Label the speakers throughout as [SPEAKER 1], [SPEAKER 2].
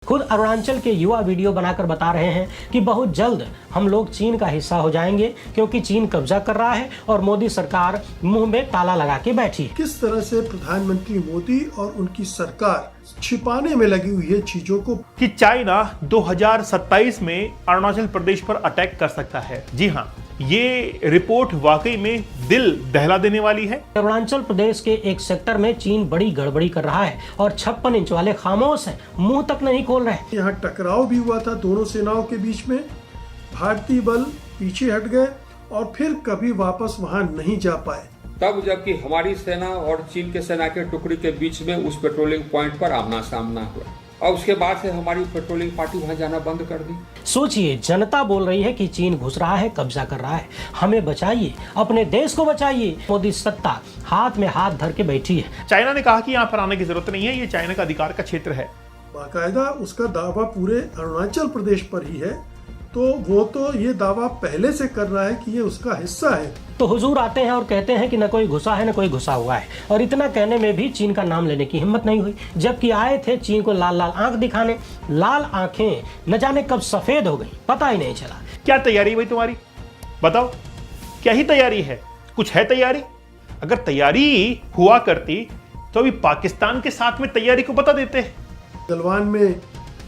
[SPEAKER 1] खुद अरुणाचल के युवा वीडियो बनाकर बता रहे हैं कि बहुत जल्द हम लोग चीन का हिस्सा हो जाएंगे क्योंकि चीन कब्जा कर रहा है और मोदी सरकार मुंह में ताला लगा के बैठी है।
[SPEAKER 2] किस तरह से प्रधानमंत्री मोदी और उनकी सरकार छिपाने में लगी हुई है चीजों को
[SPEAKER 3] कि चाइना 2027 में अरुणाचल प्रदेश पर अटैक कर सकता है। जी हाँ, ये रिपोर्ट वाकई में दिल दहला देने वाली है।
[SPEAKER 1] अरुणाचल प्रदेश के एक सेक्टर में चीन बड़ी गड़बड़ी कर रहा है और 56 इंच वाले खामोश हैं, मुंह तक नहीं खोल रहे।
[SPEAKER 2] यहाँ टकराव भी हुआ था दोनों सेनाओं के बीच में, भारतीय बल पीछे हट गए और फिर कभी वापस वहां नहीं जा पाए।
[SPEAKER 4] तब जबकि हमारी सेना और चीन के सेना के टुकड़ी के बीच में उस पेट्रोलिंग पॉइंट पर आमना सामना हुआ और उसके बाद से हमारी पेट्रोलिंग पार्टी वहां जाना बंद कर दी।
[SPEAKER 1] सोचिए, जनता बोल रही है कि चीन घुस रहा है, कब्जा कर रहा है, हमें बचाइए, अपने देश को बचाइए। मोदी सत्ता हाथ में हाथ धर के बैठी है।
[SPEAKER 3] चाइना ने कहा कि यहाँ पर आने की जरूरत नहीं है, ये चाइना का अधिकार का क्षेत्र है।
[SPEAKER 2] बाकायदा उसका दावा पूरे अरुणाचल प्रदेश पर ही है, तो वो तो ये दावा पहले से कर रहा है कि ये उसका हिस्सा है।
[SPEAKER 1] तो हुजूर आते हैं और कहते हैं कि न कोई घुसा है न कोई घुसा हुआ है, और इतना कहने में भी चीन का नाम लेने की हिम्मत नहीं हुई, जबकि आए थे चीन को लाल लाल आंख दिखाने। लाल आंखें न जाने कब सफेद हो गई, पता ही नहीं चला।
[SPEAKER 3] क्या तैयारी भाई तुम्हारी? बताओ, क्या ही तैयारी है? कुछ है तैयारी? अगर तैयारी हुआ करती तो अभी पाकिस्तान के साथ में तैयारी को बता देते।
[SPEAKER 2] गलवान में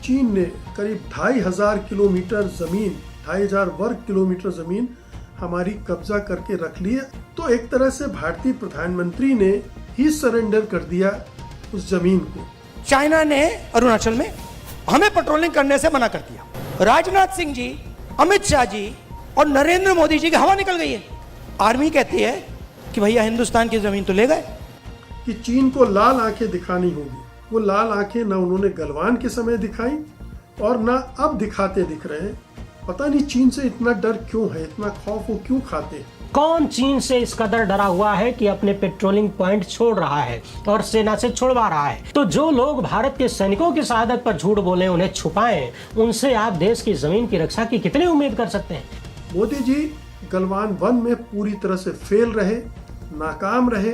[SPEAKER 2] चीन ने करीब 2500 किलोमीटर जमीन, 2500 वर्ग किलोमीटर जमीन हमारी कब्जा करके रख ली है। तो एक तरह से भारतीय प्रधानमंत्री ने ही सरेंडर कर दिया उस जमीन को।
[SPEAKER 5] चाइना ने अरुणाचल में हमें पेट्रोलिंग करने से मना कर दिया। राजनाथ सिंह जी, अमित शाह जी और नरेंद्र मोदी जी की हवा निकल गई है। आर्मी कहती है कि भैया हिंदुस्तान की जमीन तो ले गए।
[SPEAKER 2] कि चीन को लाल आंखें दिखानी होगी। वो लाल आंखें न उन्होंने गलवान के समय दिखाई और न अब दिखाते दिख रहे हैं। पता नहीं चीन से इतना डर क्यों है, इतना खौफ वो क्यों खाते हैं।
[SPEAKER 1] कौन चीन से इस कदर डरा हुआ है कि अपने पेट्रोलिंग पॉइंट छोड़ रहा है और सेना से छुड़वा रहा है? तो जो लोग भारत के सैनिकों की शहादत पर झूठ बोले, उन्हें छुपाएं, उनसे आप देश की जमीन की रक्षा की कितनी उम्मीद कर सकते हैं?
[SPEAKER 2] मोदी जी गलवान 1 में पूरी तरह से फेल रहे, नाकाम रहे,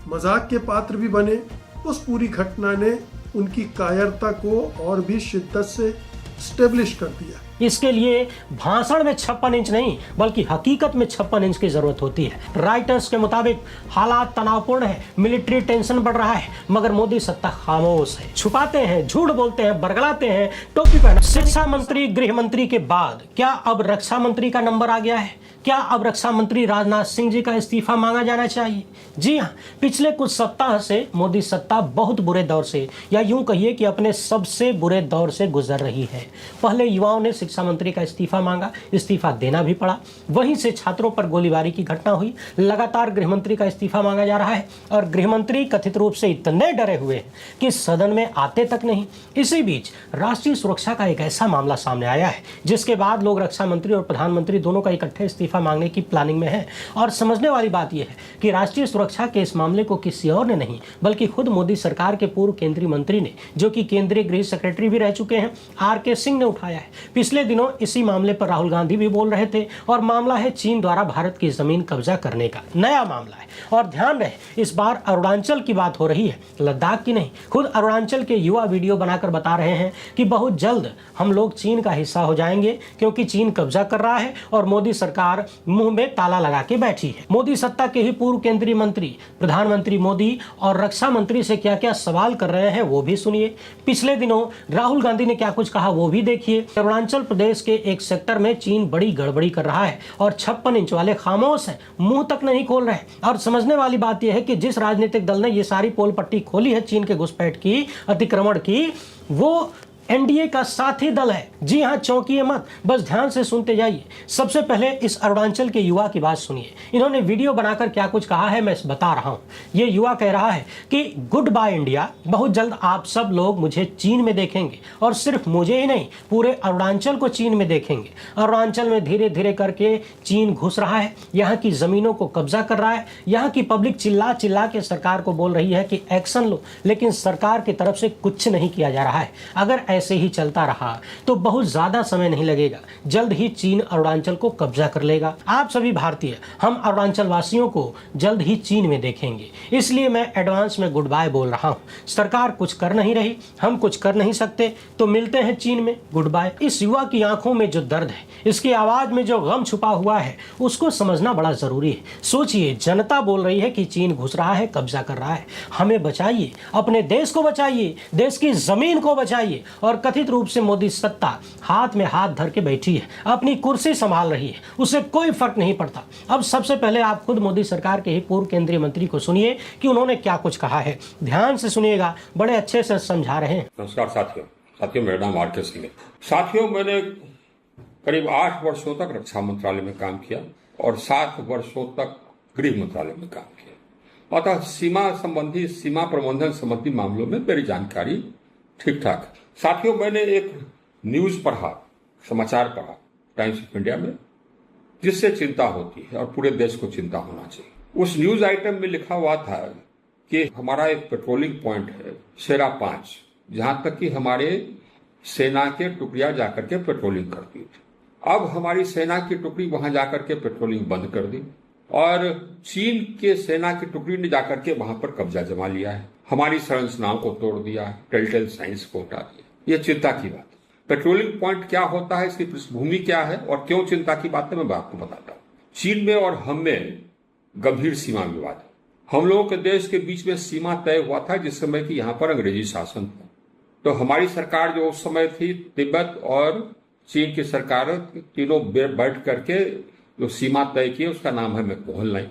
[SPEAKER 2] मजाक के पात्र भी बने। उस पूरी घटना ने उनकी कायरता को और भी शिद्दत से स्टेब्लिश कर दिया।
[SPEAKER 1] इसके लिए भाषण में 56 इंच नहीं बल्कि हकीकत में 56 इंच की जरूरत होती है। राइटर्स के मुताबिक हालात तनावपूर्ण है, मिलिट्री टेंशन बढ़ रहा है, मगर मोदी सत्ता खामोश है। छुपाते हैं, झूठ बोलते हैं, बरगलाते हैं, टोपी पहना। शिक्षा मंत्री, गृह मंत्री के बाद क्या अब रक्षा मंत्री का नंबर आ गया है? क्या अब रक्षा मंत्री राजनाथ सिंह जी का इस्तीफा मांगा जाना चाहिए? जी हाँ, पिछले कुछ सप्ताह से मोदी सत्ता बहुत बुरे दौर से, या यूं कहिए कि अपने सबसे बुरे दौर से गुजर रही है। पहले युवाओं ने शिक्षा मंत्री का इस्तीफा मांगा, इस्तीफा देना भी पड़ा। वहीं से छात्रों पर गोलीबारी की घटना हुई। लगातार गृह मंत्री का इस्तीफा मांगा जा रहा है और गृह मंत्री कथित रूप से इतने डरे हुए हैं कि सदन में आते तक नहीं। इसी बीच राष्ट्रीय सुरक्षा का एक ऐसा मामला सामने आया है जिसके बाद लोग रक्षा मंत्री और प्रधानमंत्री दोनों का इकट्ठे इस्तीफा मांगने की प्लानिंग में है। और समझने वाली बात यह है कि राष्ट्रीय सुरक्षा के इस मामले को किसी और ने नहीं बल्कि खुद मोदी सरकार के पूर्व केंद्रीय मंत्री ने, जो कि केंद्रीय गृह सेक्रेटरी भी रह चुके हैं, आर.के. सिंह ने उठाया है। पिछले दिनों इसी मामले पर राहुल गांधी भी बोल रहे थे और मामला है चीन द्वारा भारत की जमीन कब्जा करने का। नया मामला है और ध्यान रहे, इस बार अरुणाचल की बात हो रही है, लद्दाख की नहीं। खुद अरुणाचल के युवा वीडियो बनाकर बता रहे हैं कि बहुत जल्द हम लोग चीन का हिस्सा हो जाएंगे क्योंकि चीन कब्जा कर रहा है और मोदी सरकार मुंह में ताला लगा के बैठी है। मोदी सत्ता के ही पूर्व केंद्रीय मंत्री प्रधानमंत्री मोदी और रक्षा मंत्री से क्या क्या सवाल कर रहे हैं वो भी सुनिए। पिछले दिनों राहुल गांधी ने क्या कुछ कहा वो भी देखिए। अरुणाचल प्रदेश के एक सेक्टर में चीन बड़ी गड़बड़ी कर रहा है और 56 इंच वाले खामोश हैं, मुंह तक नहीं खोल रहे। और समझने वाली बात यह है कि जिस राजनीतिक दल ने ये सारी पोल पट्टी खोली है चीन के घुसपैठ की, अतिक्रमण की, वो एनडीए का साथी दल है। जी हां, चौंकिए मत, बस ध्यान से सुनते जाइए। सबसे पहले इस अरुणाचल के युवा की बात सुनिए। इन्होंने वीडियो बनाकर क्या कुछ कहा है मैं बता रहा हूं। ये युवा कह रहा है कि गुड बाय इंडिया, बहुत जल्द आप सब लोग मुझे चीन में देखेंगे और सिर्फ मुझे ही नहीं, पूरे अरुणाचल को चीन में देखेंगे। अरुणाचल में धीरे धीरे करके चीन घुस रहा है, यहाँ की जमीनों को कब्जा कर रहा है। यहाँ की पब्लिक चिल्ला चिल्ला के सरकार को बोल रही है कि एक्शन लो, लेकिन सरकार की तरफ से कुछ नहीं किया जा रहा है। अगर ऐसे ही चलता रहा तो बहुत ज्यादा समय नहीं लगेगा, जल्द ही चीन अरुणाचल को कब्जा कर लेगा। आप सभी भारतीय, हम अरुणाचल वासियों को जल्द ही चीन में देखेंगे, इसलिए मैं एडवांस में गुड बाय बोल रहा हूँ। सरकार कुछ कर नहीं रही, हम कुछ कर नहीं सकते, तो मिलते हैं चीन में, गुड बाय। इस युवा की आंखों में जो दर्द है, इसकी आवाज में जो गम छुपा हुआ है, उसको समझना बड़ा जरूरी है। सोचिए, जनता बोल रही है कि चीन घुस रहा है, कब्जा कर रहा है। हमें बचाइए, अपने देश को बचाइए, देश की जमीन को बचाइए। और कथित रूप से मोदी सत्ता हाथ में हाथ धर के बैठी है, अपनी कुर्सी संभाल रही है, उससे कोई फर्क नहीं पड़ता। अब सबसे पहले आप खुद मोदी सरकार के ही पूर्व केंद्रीय मंत्री को सुनिए कि उन्होंने क्या कुछ कहा है। ध्यान से सुनिएगा, बड़े अच्छे से समझा रहे हैं।
[SPEAKER 4] नमस्कार साथियों, मेरा नाम आर.के. सिंह है। साथियों, मैंने करीब 8 वर्षों तक रक्षा मंत्रालय में काम किया और 7 वर्षों तक गृह मंत्रालय में काम किया। अतः सीमा प्रबंधन संबंधी मामलों में मेरी जानकारी ठीक ठाक है। साथियों, मैंने एक न्यूज पढ़ा, समाचार पढ़ा टाइम्स ऑफ इंडिया में, जिससे चिंता होती है और पूरे देश को चिंता होना चाहिए। उस न्यूज आइटम में लिखा हुआ था कि हमारा एक पेट्रोलिंग पॉइंट है शेरा 5, जहां तक कि हमारे सेना के टुकड़ियां जाकर के पेट्रोलिंग करती थी। अब हमारी सेना की टुकड़ी वहां जाकर के पेट्रोलिंग बंद कर दी और चीन के सेना की टुकड़ी ने जाकर के वहां पर कब्जा जमा लिया है, हमारी संरचनाओं को तोड़ दिया है, टेलटेल साइंस को हटा दिया। ये चिंता की बात है। पेट्रोलिंग पॉइंट क्या होता है, इसकी पृष्ठभूमि क्या है और क्यों चिंता की बात है, मैं आपको बताता हूँ। चीन में और हम में गंभीर सीमा विवाद है। हम लोगों के देश के बीच में सीमा तय हुआ था जिस समय की यहाँ पर अंग्रेजी शासन था। तो हमारी सरकार जो उस समय थी, तिब्बत और चीन की सरकार, तीनों बैठ करके जो सीमा तय की, उसका नाम है मैकमोहन लाइन।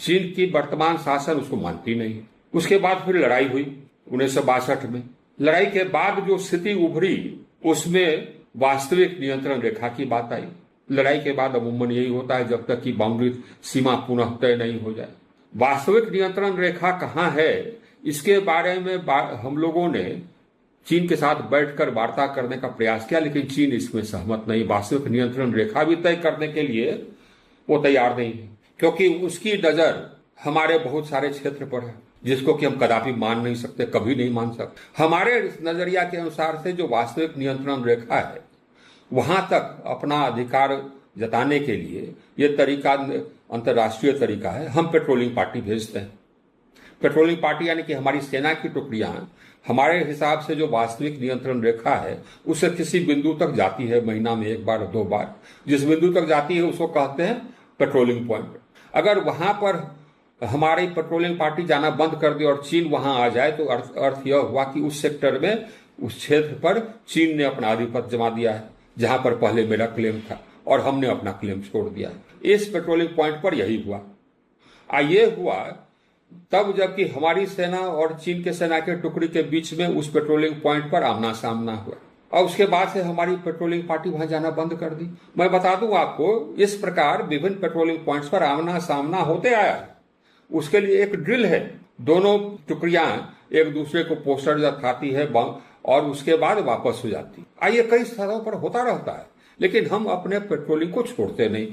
[SPEAKER 4] चीन की वर्तमान शासन उसको मानती नहीं है। उसके बाद फिर लड़ाई हुई 1962 में। लड़ाई के बाद जो स्थिति उभरी उसमें वास्तविक नियंत्रण रेखा की बात आई। लड़ाई के बाद अमूमन यही होता है जब तक कि बाउंड्री सीमा पुनः तय नहीं हो जाए। वास्तविक नियंत्रण रेखा कहाँ है, इसके बारे में हम लोगों ने चीन के साथ बैठकर वार्ता करने का प्रयास किया, लेकिन चीन इसमें सहमत नहीं। वास्तविक नियंत्रण रेखा भी तय करने के लिए वो तैयार नहीं है, क्योंकि उसकी नजर हमारे बहुत सारे क्षेत्र पर है जिसको कि हम कदापि मान नहीं सकते, कभी नहीं मान सकते। हमारे नजरिया के अनुसार से जो वास्तविक नियंत्रण रेखा है, वहां तक अपना अधिकार जताने के लिए ये तरीका अंतर्राष्ट्रीय तरीका है। हम पेट्रोलिंग पार्टी भेजते हैं। पेट्रोलिंग पार्टी यानी कि हमारी सेना की टुकड़ियां हमारे हिसाब से जो वास्तविक नियंत्रण रेखा है उससे किसी बिंदु तक जाती है, महीना में 1 बार 2 बार। जिस बिंदु तक जाती है उसको कहते हैं पेट्रोलिंग पॉइंट। अगर वहां पर हमारी पेट्रोलिंग पार्टी जाना बंद कर दे और चीन वहां आ जाए तो अर्थ यह हुआ कि उस सेक्टर में, उस क्षेत्र पर चीन ने अपना आधिपत्य जमा दिया है, जहां पर पहले मेरा क्लेम था और हमने अपना क्लेम छोड़ दिया है। इस पेट्रोलिंग पॉइंट पर यही हुआ। ये हुआ तब जबकि हमारी सेना और चीन के सेना के टुकड़ी के बीच में उस पेट्रोलिंग पॉइंट पर आमना सामना हुआ और उसके बाद से हमारी पेट्रोलिंग पार्टी वहां जाना बंद कर दी। मैं बता दूं आपको, इस प्रकार विभिन्न पेट्रोलिंग पॉइंट्स पर आमना सामना होते आया है। उसके लिए एक ड्रिल है, दोनों टुकड़ियां एक दूसरे को पोस्टर दिखाती है और उसके बाद वापस हो जाती है। ये कई स्थानों पर होता रहता है, लेकिन हम अपने पेट्रोलिंग को छोड़ते नहीं।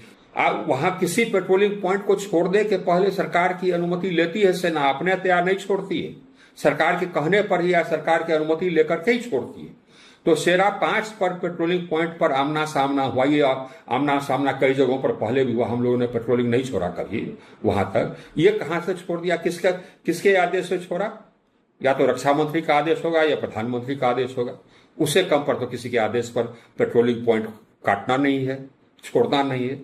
[SPEAKER 4] वहां किसी पेट्रोलिंग पॉइंट को छोड़ने के पहले सरकार की अनुमति लेती है सेना, अपने तैयार नहीं छोड़ती है। सरकार के कहने पर ही या सरकार की अनुमति लेकर के ही छोड़ती है। तो शेरा 5 पर पेट्रोलिंग पॉइंट पर आमना सामना हुआ। ये आमना सामना कई जगहों पर पहले भी हुआ, हम लोगों ने पेट्रोलिंग नहीं छोड़ा कभी वहां तक। ये कहां से छोड़ दिया, किसके आदेश से छोड़ा? या तो रक्षा मंत्री का आदेश होगा या प्रधानमंत्री का आदेश होगा। उससे कम पर तो किसी के आदेश पर पेट्रोलिंग पॉइंट काटना नहीं है, छोड़ना नहीं है।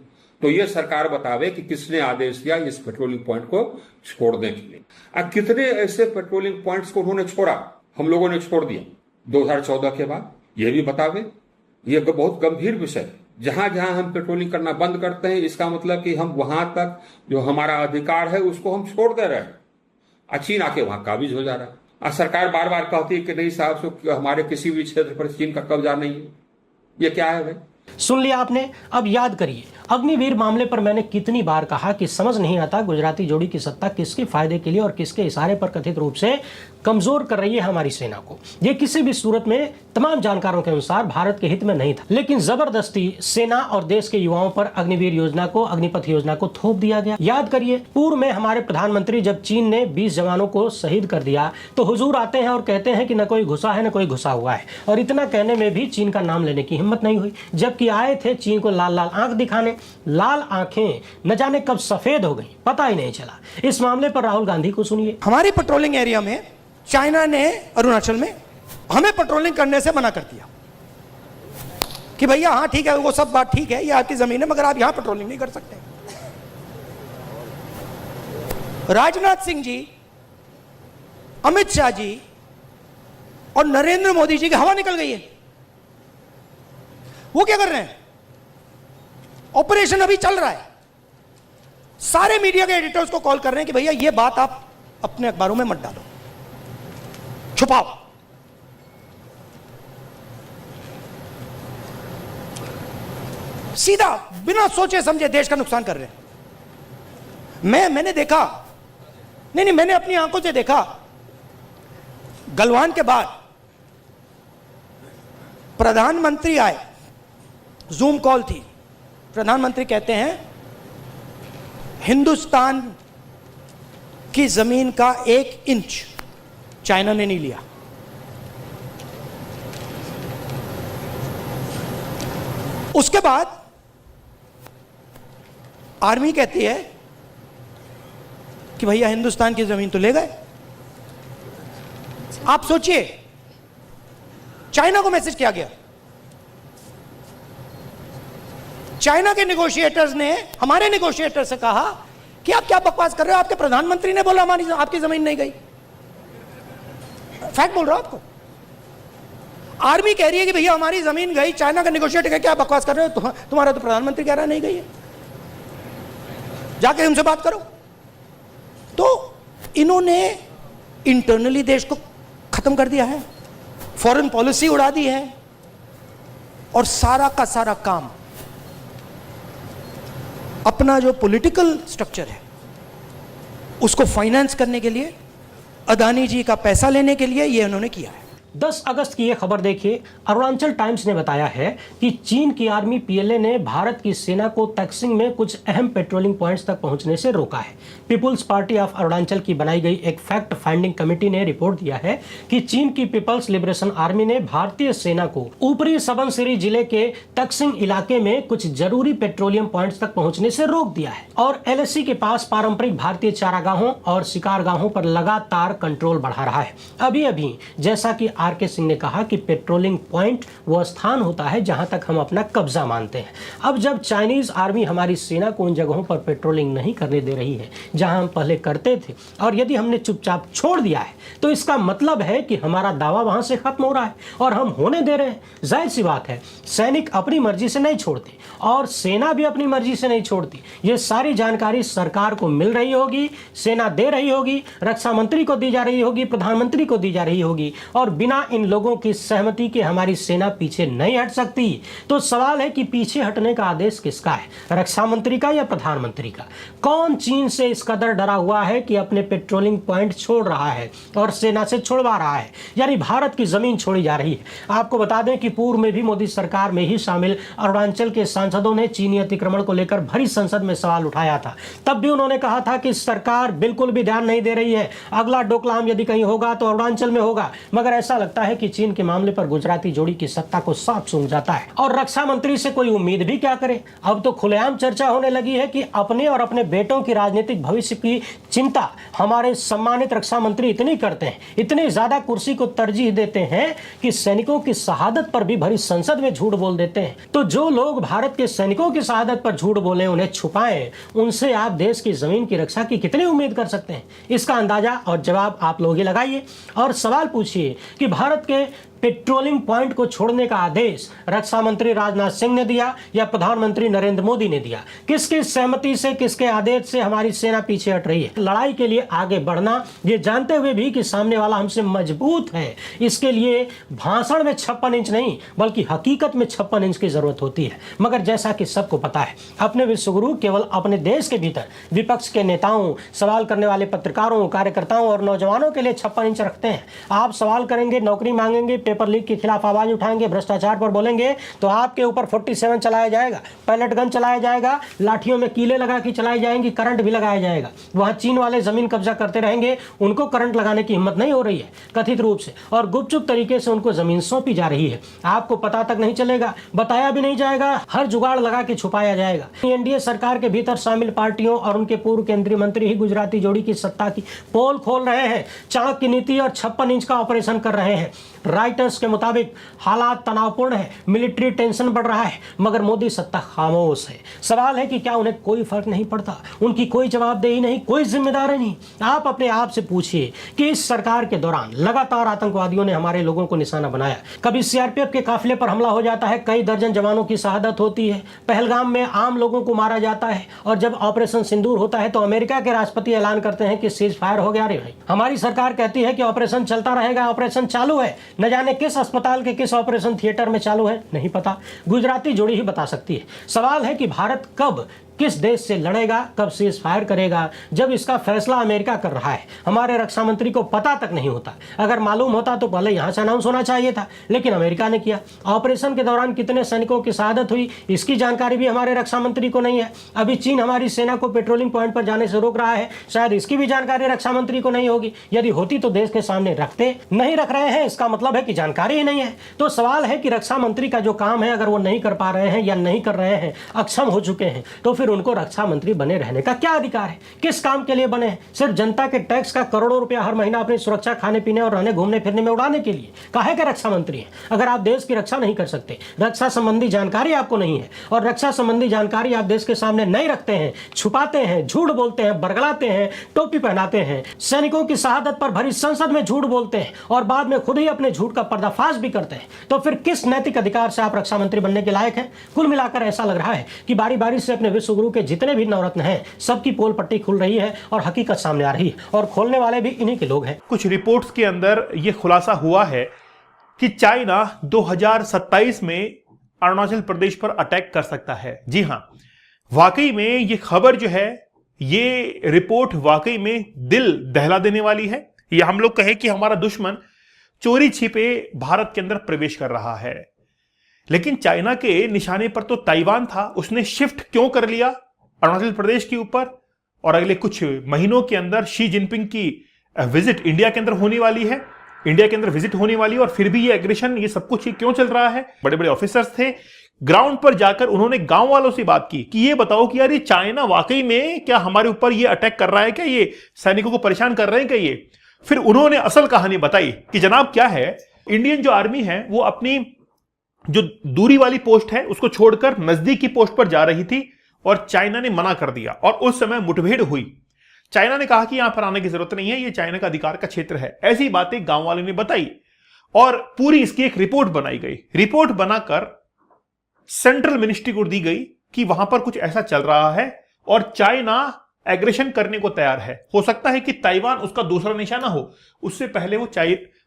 [SPEAKER 4] तो ये सरकार बतावे कि किसने आदेश दिया इस पेट्रोलिंग पॉइंट को छोड़ने के लिए। कितने ऐसे पेट्रोलिंग पॉइंट्स को उन्होंने छोड़ा, हम लोगों ने छोड़ दिया 2014 के बाद, ये भी बतावे। ये बहुत गंभीर विषय है। जहां जहां हम पेट्रोलिंग करना बंद करते हैं, इसका मतलब कि हम वहां तक जो हमारा अधिकार है उसको हम छोड़ दे रहे हैं। चीन आके वहां काबिज हो जा रहा है। सरकार बार बार कहती है कि नहीं साहब, हमारे किसी भी क्षेत्र पर चीन का कब्जा नहीं है। ये क्या है भाई?
[SPEAKER 1] सुन लिया आपने। अब याद करिए, अग्निवीर मामले पर मैंने कितनी बार कहा कि समझ नहीं आता गुजराती जोड़ी की सत्ता किसके फायदे के लिए और किसके इशारे पर कथित रूप से कमजोर कर रही है हमारी सेना को। ये किसी भी सूरत में तमाम जानकारों के अनुसार भारत के हित में नहीं था, लेकिन जबरदस्ती सेना और देश के युवाओं पर अग्निवीर योजना को, अग्निपथ योजना को थोप दिया गया। याद करिए, पूर्व में हमारे प्रधानमंत्री जब चीन ने 20 जवानों को शहीद कर दिया तो हुजूर आते हैं और कहते हैं कि न कोई घुसा है न कोई घुसा हुआ है, और इतना कहने में भी चीन का नाम लेने की हिम्मत नहीं हुई, जबकि आए थे चीन को लाल लाल आंख दिखाने। लाल आंखें न जाने कब सफेद हो गई, पता ही नहीं चला। इस मामले पर राहुल गांधी को सुनिए।
[SPEAKER 5] हमारी पेट्रोलिंग एरिया में चाइना ने अरुणाचल में हमें पेट्रोलिंग करने से मना कर दिया कि भैया हाँ ठीक है, वो सब बात ठीक है, ये आपकी जमीन है, मगर आप यहां पेट्रोलिंग नहीं कर सकते। राजनाथ सिंह जी, अमित शाह जी और नरेंद्र मोदी जी की हवा निकल गई है। वो क्या कर रहे हैं? ऑपरेशन अभी चल रहा है, सारे मीडिया के एडिटर्स को कॉल कर रहे हैं कि भैया ये बात आप अपने अखबारों में मत डालो, छुपाओ। सीधा बिना सोचे समझे देश का नुकसान कर रहे हैं। मैंने देखा, नहीं मैंने अपनी आंखों से देखा, गलवान के बाद प्रधानमंत्री आए, जूम कॉल थी, प्रधानमंत्री कहते हैं हिंदुस्तान की जमीन का 1 इंच चाइना ने नहीं लिया। उसके बाद आर्मी कहती है कि भैया हिंदुस्तान की जमीन तो ले गए। आप सोचिए, चाइना को मैसेज किया गया, चाइना के नेगोशिएटर्स ने हमारे नेगोशिएटर से कहा कि आप क्या बकवास कर रहे हो, आपके प्रधानमंत्री ने बोला हमारी आपकी जमीन नहीं गई। फैक्ट बोल रहा हूं आपको। आर्मी कह रही है कि भैया हमारी जमीन गई, चाइना का नेगोशिएटर कह क्या बकवास कर रहे हो, तुम्हारा तो प्रधानमंत्री कह रहा नहीं गई है, जाके उनसे बात करो। तो इन्होंने इंटरनली देश को खत्म कर दिया है, फॉरेन पॉलिसी उड़ा दी है, और सारा का सारा काम अपना जो पॉलिटिकल स्ट्रक्चर है उसको फाइनेंस करने के लिए, अदानी जी का पैसा लेने के लिए ये उन्होंने किया है।
[SPEAKER 1] 10 अगस्त की यह खबर देखिए। अरुणाचल टाइम्स ने बताया है कि चीन की आर्मी पीएलए ने भारत की सेना को तक्सिंग में कुछ अहम पेट्रोलिंग पॉइंट्स तक पहुंचने से रोका है। पीपुल्स पार्टी ऑफ अरुणाचल की बनाई गई एक फैक्ट फाइंडिंग कमेटी ने रिपोर्ट दिया है कि चीन की पीपल्स लिबरेशन आर्मी ने भारतीय सेना को ऊपरी सबनसिरी जिले के तक्सिंग इलाके में कुछ जरूरी पेट्रोलियम पॉइंट्स तक पहुंचने से रोक दिया है, और एलएसी के पास पारंपरिक भारतीय चारागाहों और शिकारगाहों पर लगातार कंट्रोल बढ़ा रहा है। अभी अभी जैसा कि आर.के. सिंह ने कहा कि पेट्रोलिंग पॉइंट वो स्थान होता है जहां तक हम अपना कब्जा मानते हैं। अब जब चाइनीज आर्मी हमारी सेना को उन जगहों पर पेट्रोलिंग नहीं करने दे रही है जहां हम पहले करते थे, और यदि हमने चुपचाप छोड़ दिया है, तो इसका मतलब है कि हमारा दावा वहां से खत्म हो रहा है और हम होने दे रहे हैं। जाहिर सी बात है, सैनिक अपनी मर्जी से नहीं छोड़ते और सेना भी अपनी मर्जी से नहीं छोड़ती। ये सारी जानकारी सरकार को मिल रही होगी, सेना दे रही होगी, रक्षा मंत्री को दी जा रही होगी, प्रधानमंत्री को दी जा रही होगी, और बिना इन लोगों की सहमति के हमारी सेना पीछे नहीं हट सकती। तो सवाल है कि पीछे हटने का आदेश किसका है, रक्षा मंत्री का या प्रधानमंत्री का? कौन चीन से इस कदर डरा हुआ है कि अपने पेट्रोलिंग पॉइंट छोड़ रहा है और सेना से छुड़वा रहा है, यानी भारत की जमीन छोड़ी जा रही है? आपको बता दें कि पूर्व में भी मोदी सरकार में ही शामिल अरुणाचल के सांसदों ने चीनी अतिक्रमण को लेकर भरी संसद में सवाल उठाया था। तब भी उन्होंने कहा था कि सरकार बिल्कुल भी ध्यान नहीं दे रही है, अगला डोकलाम यदि कहीं होगा तो अरुणाचल में होगा। मगर ऐसा लगता है कि चीन के मामले पर गुजराती जोड़ी की सत्ता को साफ सूंघ जाता है। और रक्षा मंत्री से कोई उम्मीद भी क्या करे? अब तो खुलेआम चर्चा होने लगी है कि अपने और अपने बेटों की राजनीतिक भविष्य की चिंता हमारे सम्मानित रक्षा मंत्री इतनी करते हैं, इतनी ज्यादा कुर्सी को तरजीह देते हैं कि सैनिकों की शहादत पर भी भरी संसद में झूठ बोल देते हैं। तो जो लोग भारत के सैनिकों की शहादत पर झूठ बोले, उन्हें छुपाएं, उनसे आप देश की जमीन की रक्षा की कितनी उम्मीद कर सकते हैं? इसका अंदाजा और जवाब आप लोग ही लगाइए और सवाल पूछिए कि भारत के पेट्रोलिंग पॉइंट को छोड़ने का आदेश रक्षा मंत्री राजनाथ सिंह ने दिया या प्रधानमंत्री नरेंद्र मोदी ने दिया? किसकी सहमति से, किसके आदेश से हमारी सेना पीछे हट रही है? लड़ाई के लिए आगे बढ़ना, ये जानते हुए भी कि सामने वाला हमसे मजबूत है, इसके लिए भाषण में 56 इंच नहीं बल्कि हकीकत में 56 इंच की जरूरत होती है। मगर जैसा कि सबको पता है, अपने विश्वगुरु केवल अपने देश के भीतर विपक्ष के नेताओं, सवाल करने वाले पत्रकारों, कार्यकर्ताओं और नौजवानों के लिए 56 इंच रखते हैं। आप सवाल करेंगे, नौकरी मांगेंगे, पेपर लीक के खिलाफ आवाज उठाएंगे, भ्रष्टाचार पर बोलेंगे तो आपके ऊपर 47 चलाया जाएगा, पैलेट गन चलाया जाएगा, लाठियों में कीले लगा के चलाई जाएंगी, करंट भी लगाया जाएगा। वहां चीन वाले जमीन कब्जा करते रहेंगे, उनको करंट लगाने की हिम्मत नहीं हो रही है कथित रूप से, और गुपचुप तरीके से उनको जमीन सौंपी जा रही है। आपको पता तक नहीं चलेगा, बताया भी नहीं जाएगा, हर जुगाड़ लगा के छुपाया जाएगा। एनडीए सरकार के भीतर शामिल पार्टियों और उनके पूर्व केंद्रीय मंत्री ही गुजराती जोड़ी की सत्ता की पोल खोल रहे हैं, चाणक्य की नीति और 56 इंच का ऑपरेशन कर रहे हैं। राइटर्स के मुताबिक हालात तनावपूर्ण है, मिलिट्री टेंशन बढ़ रहा है, मगर मोदी सत्ता खामोश है। सवाल है कि क्या उन्हें कोई फर्क नहीं पड़ता? उनकी कोई जवाबदेही नहीं, कोई जिम्मेदारी नहीं? आप अपने आप से पूछिए कि इस सरकार के दौरान लगातार आतंकवादियों ने हमारे लोगों को निशाना बनाया। कभी सीआरपीएफ के काफिले पर हमला हो जाता है, कई दर्जन जवानों की शहादत होती है, पहलगाम में आम लोगों को मारा जाता है, और जब ऑपरेशन सिंदूर होता है तो अमेरिका के राष्ट्रपति ऐलान करते हैं कि सीज फायर हो गया। रे भाई, हमारी सरकार कहती है कि ऑपरेशन चलता रहेगा, ऑपरेशन चालू है। न जाने किस अस्पताल के किस ऑपरेशन थिएटर में चालू है, नहीं पता, गुजराती जोड़ी ही बता सकती है। सवाल है कि भारत कब किस देश से लड़ेगा, कब सीज फायर करेगा, जब इसका फैसला अमेरिका कर रहा है। हमारे रक्षा मंत्री को पता तक नहीं होता। अगर मालूम होता तो पहले यहां से अनाउंस होना चाहिए था, लेकिन अमेरिका ने किया। ऑपरेशन के दौरान कितने सैनिकों की शहादत हुई, इसकी जानकारी भी हमारे रक्षा मंत्री को नहीं है। अभी चीन हमारी सेना को पेट्रोलिंग पॉइंट पर जाने से रोक रहा है, शायद इसकी भी जानकारी रक्षा मंत्री को नहीं होगी। यदि होती तो देश के सामने रखते, नहीं रख रहे हैं, इसका मतलब है कि जानकारी ही नहीं है। तो सवाल है कि रक्षा मंत्री का जो काम है, अगर वो नहीं कर पा रहे हैं या नहीं कर रहे हैं, अक्षम हो चुके हैं, तो फिर उनको रक्षा मंत्री बने रहने का क्या अधिकार है? किस काम के लिए बने हैं? सिर्फ जनता के टैक्स का करोड़ों रुपया हर महीना अपनी सुरक्षा, खाने पीने और रहने घूमने फिरने में उड़ाने के लिए काहे के रक्षा मंत्री हैं? अगर आप देश की रक्षा नहीं कर सकते, रक्षा संबंधी जानकारी आपको नहीं है, और रक्षा संबंधी जानकारी आप देश के सामने नहीं रखते हैं, छुपाते हैं, झूठ बोलते हैं, बरगलाते हैं, टोपी पहनाते हैं, सैनिकों की शहादत पर भरी संसद में झूठ बोलते हैं और बाद में खुद ही अपने झूठ का पर्दाफाश भी करते हैं, तो फिर किस नैतिक अधिकार से आप रक्षा मंत्री बनने के लायक हैं? कुल मिलाकर ऐसा लग रहा है कि बारी बारी से अपने विश्वगुरु के जितने भी नवरत्न हैं, सबकी पोल पट्टी खुल रही है और हकीकत सामने आ रही है, और खोलने वाले भी इन्हीं के लोग हैं।
[SPEAKER 3] कुछ रिपोर्ट्स के अंदर यह खुलासा हुआ है कि चाइना 2027 में अरुणाचल प्रदेश पर अटैक कर सकता है। जी हां, वाकई में ये खबर जो है, ये रिपोर्ट वाकई में दिल दहला देने वाली है। या हम लोग कहें कि हमारा दुश्मन चोरी छिपे भारत के अंदर प्रवेश कर रहा है। लेकिन चाइना के निशाने पर तो ताइवान था, उसने शिफ्ट क्यों कर लिया अरुणाचल प्रदेश के ऊपर? और अगले कुछ महीनों के अंदर शी जिनपिंग की विजिट इंडिया के अंदर होने वाली है, इंडिया के अंदर विजिट होने वाली है, और फिर भी ये एग्रेशन, ये सब कुछ क्यों चल रहा है? बड़े बड़े ऑफिसर्स थे, ग्राउंड पर जाकर उन्होंने गांव वालों से बात की कि ये बताओ कि यार ये चाइना वाकई में क्या हमारे ऊपर ये अटैक कर रहा है क्या, ये सैनिकों को परेशान कर रहे हैं क्या ये? फिर उन्होंने असल कहानी बताई कि जनाब क्या है, इंडियन जो आर्मी है वो अपनी जो दूरी वाली पोस्ट है उसको छोड़कर नजदीक की पोस्ट पर जा रही थी, और चाइना ने मना कर दिया, और उस समय मुठभेड़ हुई। चाइना ने कहा कि यहां पर आने की जरूरत नहीं है, ये चाइना का अधिकार का क्षेत्र है। ऐसी बातें गांव वालों ने बताई और पूरी इसकी एक रिपोर्ट बनाई गई। रिपोर्ट बनाकर सेंट्रल मिनिस्ट्री को दी गई कि वहां पर कुछ ऐसा चल रहा है और चाइना एग्रेशन करने को तैयार है। हो सकता है कि ताइवान उसका दूसरा निशाना हो, उससे पहले वो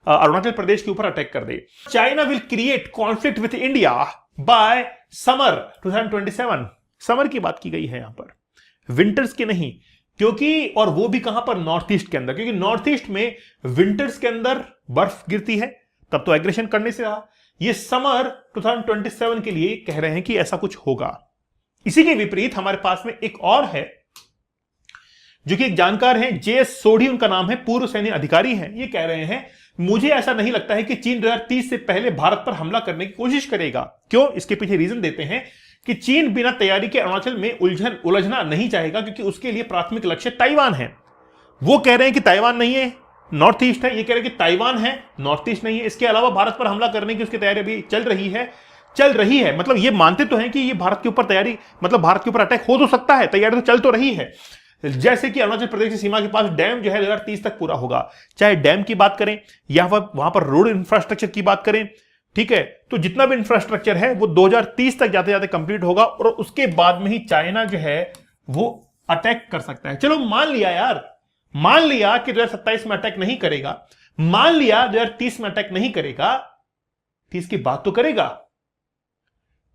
[SPEAKER 3] अरुणाचल प्रदेश के ऊपर अटैक कर दे। China will create conflict with India by summer 2027। Summer की बात की गई है यहां पर, विंटर्स की नहीं, क्योंकि और वो भी कहां पर, नॉर्थ ईस्ट के अंदर, क्योंकि नॉर्थ ईस्ट में विंटर्स के अंदर बर्फ गिरती है, तब तो एग्रेशन करने से रहा। ये समर 2027 के लिए कह रहे हैं कि ऐसा कुछ होगा। इसी के विपरीत हमारे पास में एक और है जो कि एक जानकार हैं, जेएस सोढ़ी उनका नाम है, पूर्व सैन्य अधिकारी हैं। ये कह रहे हैं मुझे ऐसा नहीं लगता है कि चीन 2030 से पहले भारत पर हमला करने की कोशिश करेगा। क्यों? इसके पीछे रीजन देते हैं कि चीन बिना तैयारी के अरुणाचल में उलझना नहीं चाहेगा, क्योंकि उसके लिए प्राथमिक लक्ष्य ताइवान है। वो कह रहे हैं कि ताइवान नहीं है, नॉर्थ ईस्ट है, ये कह रहे हैं कि ताइवान है, नॉर्थ ईस्ट नहीं है। इसके अलावा भारत पर हमला करने की उसकी तैयारी अभी चल रही है। मतलब ये मानते तो हैं कि ये भारत के ऊपर तैयारी, मतलब भारत के ऊपर अटैक हो तो सकता है, तैयारी तो चल तो रही है, जैसे कि अरुणाचल प्रदेश की सीमा के पास डैम जो है 2030 तक पूरा होगा। चाहे डैम की बात करें या वहां पर रोड इंफ्रास्ट्रक्चर की बात करें, ठीक है, तो जितना भी इंफ्रास्ट्रक्चर है वो 2030 तक जाते जाते कंप्लीट होगा और उसके बाद में ही चाइना जो है वो अटैक कर सकता है। चलो मान लिया यार, मान लिया कि 2027 में अटैक नहीं करेगा, मान लिया 2030 में अटैक नहीं करेगा, 30 की बात तो करेगा,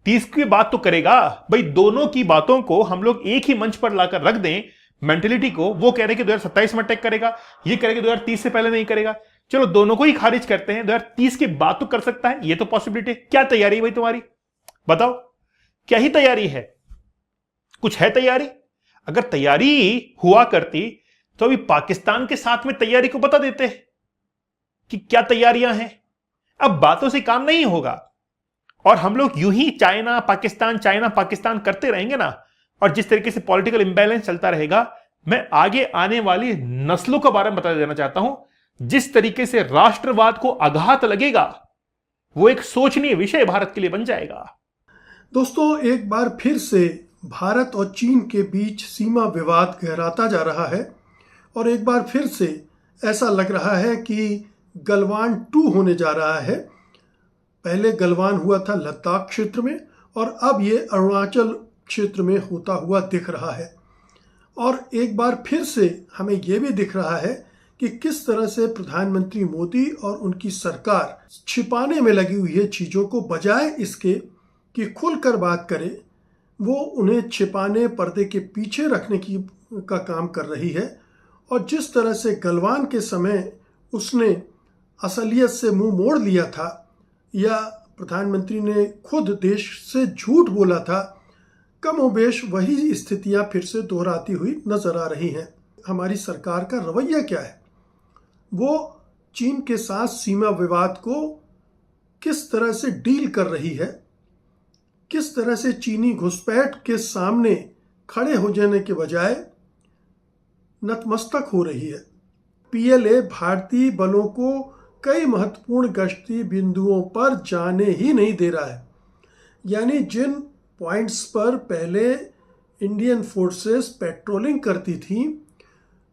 [SPEAKER 3] 30 की बात तो करेगा। भाई दोनों की बातों को हम लोग एक ही मंच पर लाकर रख दें, मेंटेलिटी को, वो कह रहे हैं कि 2027 में अटैक करेगा, ये कह रहे हैं कि 2030 से पहले नहीं करेगा। चलो दोनों को ही खारिज करते हैं, 2030 की बात तो कर सकता है, ये तो पॉसिबिलिटी है। क्या तैयारी है भाई तुम्हारी, बताओ, क्या ही तैयारी है? कुछ है तैयारी? अगर तैयारी हुआ करती तो अभी पाकिस्तान के साथ में तैयारी को बता देते कि क्या तैयारियां हैं। अब बातों से काम नहीं होगा और हम लोग यूं ही चाइना पाकिस्तान करते रहेंगे ना, और जिस तरीके से पॉलिटिकल इंबैलेंस चलता रहेगा, मैं आगे आने वाली नस्लों के बारे में बता देना चाहता हूं, जिस तरीके से राष्ट्रवाद को आघात लगेगा वो एक सोचनीय विषय भारत के लिए बन जाएगा।
[SPEAKER 2] दोस्तों, एक बार फिर से भारत और चीन के बीच सीमा विवाद गहराता जा रहा है और एक बार फिर से ऐसा लग रहा है कि गलवान 2 होने जा रहा है। पहले गलवान हुआ था लद्दाख क्षेत्र में और अब ये अरुणाचल क्षेत्र में होता हुआ दिख रहा है। और एक बार फिर से हमें यह भी दिख रहा है कि किस तरह से प्रधानमंत्री मोदी और उनकी सरकार छिपाने में लगी हुई है चीज़ों को, बजाय इसके कि खुलकर बात करे, वो उन्हें छिपाने, पर्दे के पीछे रखने का काम कर रही है। और जिस तरह से गलवान के समय उसने असलियत से मुंह मोड़ लिया था या प्रधानमंत्री ने खुद देश से झूठ बोला था, कमोबेश वही स्थितियां फिर से दोहराती हुई नजर आ रही हैं। हमारी सरकार का रवैया क्या है? वो चीन के साथ सीमा विवाद को किस तरह से डील कर रही है, किस तरह से चीनी घुसपैठ के सामने खड़े हो जाने के बजाय नतमस्तक हो रही है। पीएलए भारतीय बलों को कई महत्वपूर्ण गश्ती बिंदुओं पर जाने ही नहीं दे रहा है। यानी जिन पॉइंट्स पर पहले इंडियन फोर्सेस पेट्रोलिंग करती थी,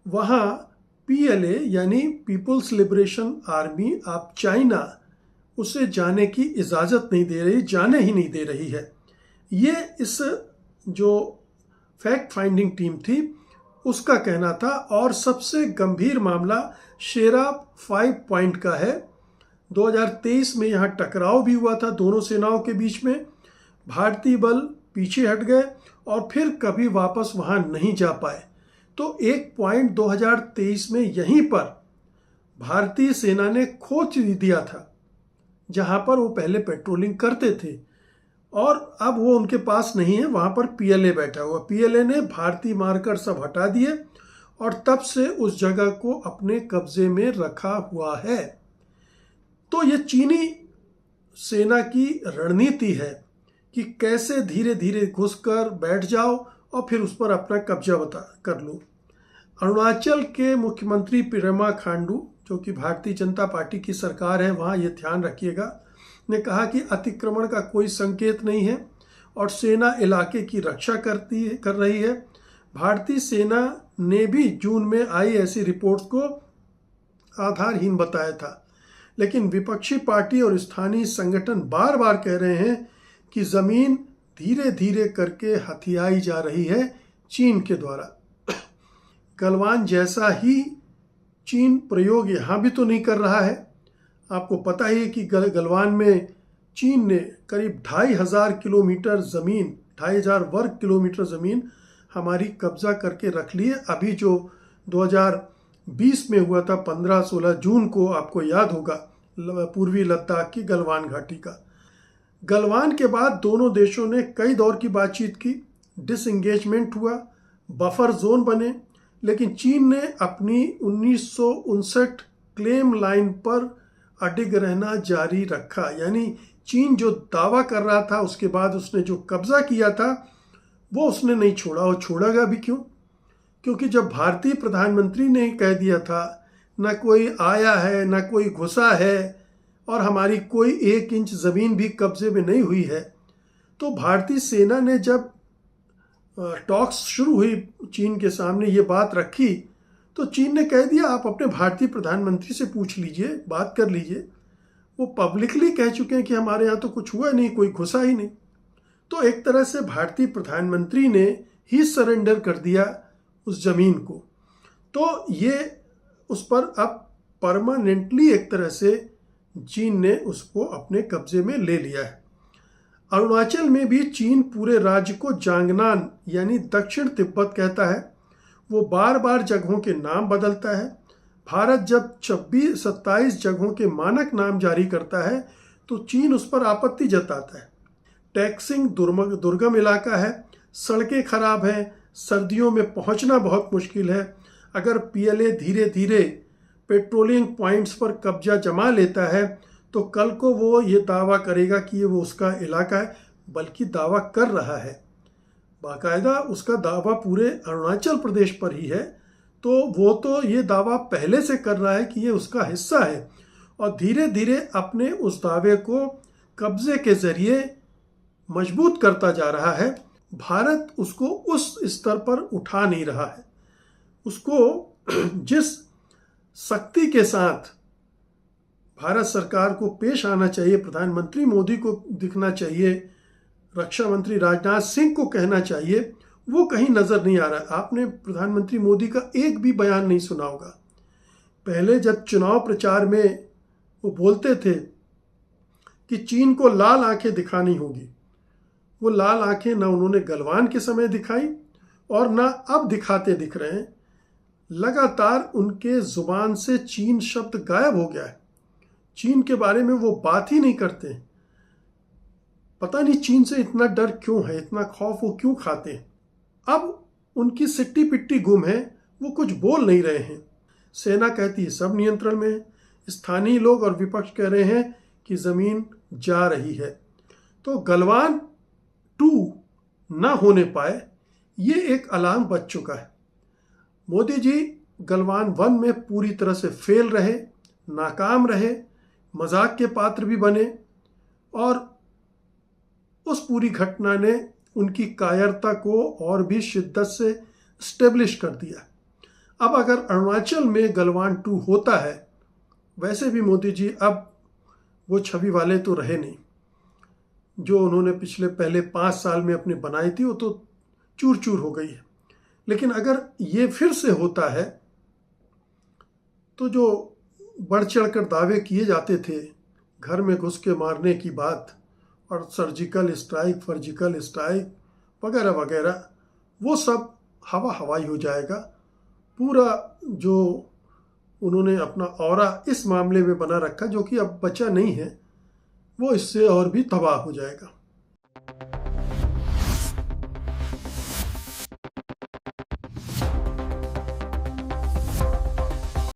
[SPEAKER 2] वहाँ पीएलए यानी People's Liberation Army of China उसे जाने की इजाज़त नहीं दे रही, जाने ही नहीं दे रही है। ये इस जो फैक्ट फाइंडिंग टीम थी उसका कहना था। और सबसे गंभीर मामला शेरा 5 पॉइंट का है। 2023 में यहाँ टकराव भी हुआ था दोनों सेनाओं के बीच में। भारतीय बल पीछे हट गए और फिर कभी वापस वहाँ नहीं जा पाए। तो एक पॉइंट 2023 में यहीं पर भारतीय सेना ने खोज दिया था, जहाँ पर वो पहले पेट्रोलिंग करते थे, और अब वो उनके पास नहीं है, वहाँ पर पीएलए बैठा हुआ। पीएलए ने भारतीय मार्कर सब हटा दिए और तब से उस जगह को अपने कब्जे में रखा हुआ है। तो ये चीनी सेना की रणनीति है कि कैसे धीरे धीरे घुसकर बैठ जाओ और फिर उस पर अपना कब्जा कर लो। अरुणाचल के मुख्यमंत्री पेमा खांडू, जो कि भारतीय जनता पार्टी की सरकार है, वहाँ ये ध्यान रखिएगा, ने कहा कि अतिक्रमण का कोई संकेत नहीं है और सेना इलाके की रक्षा कर रही है। भारतीय सेना ने भी जून में आई ऐसी रिपोर्ट्स को आधारहीन बताया था, लेकिन विपक्षी पार्टी और स्थानीय संगठन बार बार कह रहे हैं कि ज़मीन धीरे धीरे करके हथियाई जा रही है चीन के द्वारा। गलवान जैसा ही चीन प्रयोग यहाँ भी तो नहीं कर रहा है। आपको पता ही है कि गलवान में चीन ने करीब 2500 किलोमीटर ज़मीन, 2500 वर्ग किलोमीटर ज़मीन हमारी कब्जा करके रख ली है। अभी जो 2020 में हुआ था 15-16 जून को, आपको याद होगा, पूर्वी लद्दाख की गलवान घाटी का। गलवान के बाद दोनों देशों ने कई दौर की बातचीत की, डिसएंगेजमेंट हुआ, बफर जोन बने, लेकिन चीन ने अपनी 1959 क्लेम लाइन पर अडिग रहना जारी रखा। यानी चीन जो दावा कर रहा था, उसके बाद उसने जो कब्जा किया था वो उसने नहीं छोड़ा, और छोड़ेगा भी क्यों? क्योंकि जब भारतीय प्रधानमंत्री ने कह दिया था ना कोई आया है ना कोई घुसा है और हमारी कोई 1 इंच ज़मीन भी कब्जे में नहीं हुई है, तो भारतीय सेना ने जब टॉक्स शुरू हुई चीन के सामने, ये बात रखी, तो चीन ने कह दिया आप अपने भारतीय प्रधानमंत्री से पूछ लीजिए, बात कर लीजिए। वो पब्लिकली कह चुके हैं कि हमारे यहाँ तो कुछ हुआ नहीं, कोई घुसा ही नहीं। तो एक तरह से भारतीय प्रधानमंत्री ने ही सरेंडर कर दिया उस जमीन को। तो ये उस पर अब परमानेंटली एक तरह से चीन ने उसको अपने कब्जे में ले लिया है। अरुणाचल में भी चीन पूरे राज्य को जांगनान यानी दक्षिण तिब्बत कहता है। वो बार बार जगहों के नाम बदलता है। भारत जब 27 जगहों के मानक नाम जारी करता है तो चीन उस पर आपत्ति जताता है। टैक्सिंग दुर्गम इलाका है, सड़कें खराब हैं, सर्दियों में पहुंचना बहुत मुश्किल है। अगर पीएलए धीरे धीरे पेट्रोलिंग पॉइंट्स पर कब्जा जमा लेता है तो कल को वो ये दावा करेगा कि ये वो उसका इलाका है, बल्कि दावा कर रहा है, बाकायदा उसका दावा पूरे अरुणाचल प्रदेश पर ही है। तो वो तो ये दावा पहले से कर रहा है कि ये उसका हिस्सा है और धीरे धीरे अपने उस दावे को कब्जे के जरिए मजबूत करता जा रहा है। भारत उसको उस स्तर पर उठा नहीं रहा है। उसको जिस सख्ती के साथ भारत सरकार को पेश आना चाहिए, प्रधानमंत्री मोदी को दिखना चाहिए, रक्षा मंत्री राजनाथ सिंह को कहना चाहिए, वो कहीं नजर नहीं आ रहा। आपने प्रधानमंत्री मोदी का एक भी बयान नहीं सुना होगा। पहले जब चुनाव प्रचार में वो बोलते थे कि चीन को लाल आंखें दिखानी होगी, वो लाल आंखें ना उन्होंने गलवान के समय दिखाई और ना अब दिखाते दिख रहे हैं। लगातार उनके जुबान से चीन शब्द गायब हो गया है। चीन के बारे में वो बात ही नहीं करते। पता नहीं चीन से इतना डर क्यों है, इतना खौफ वो क्यों खाते हैं। अब उनकी सिट्टी पिट्टी गुम है, वो कुछ बोल नहीं रहे हैं। सेना कहती है सब नियंत्रण में है, स्थानीय लोग और विपक्ष कह रहे हैं कि जमीन जा रही है। तो गलवान 2 ना होने पाए, ये एक अलार्म बज चुका है। मोदी जी गलवान 1 में पूरी तरह से फेल रहे, नाकाम रहे, मजाक के पात्र भी बने और उस पूरी घटना ने उनकी कायरता को और भी शिद्दत से स्टेब्लिश कर दिया। अब अगर अरुणाचल में गलवान 2 होता है, वैसे भी मोदी जी अब वो छवि वाले तो रहे नहीं। जो उन्होंने पहले 5 साल में अपने बनाई थी वो तो चूर चूर हो गई है। लेकिन अगर ये फिर से होता है तो जो बढ़ चढ़ कर दावे किए जाते थे, घर में घुस के मारने की बात और सर्जिकल स्ट्राइक वगैरह वगैरह, वो सब हवाई हो जाएगा। पूरा जो उन्होंने अपना ऑरा इस मामले में बना रखा, जो कि अब बचा नहीं है, वो इससे और भी तबाह हो जाएगा।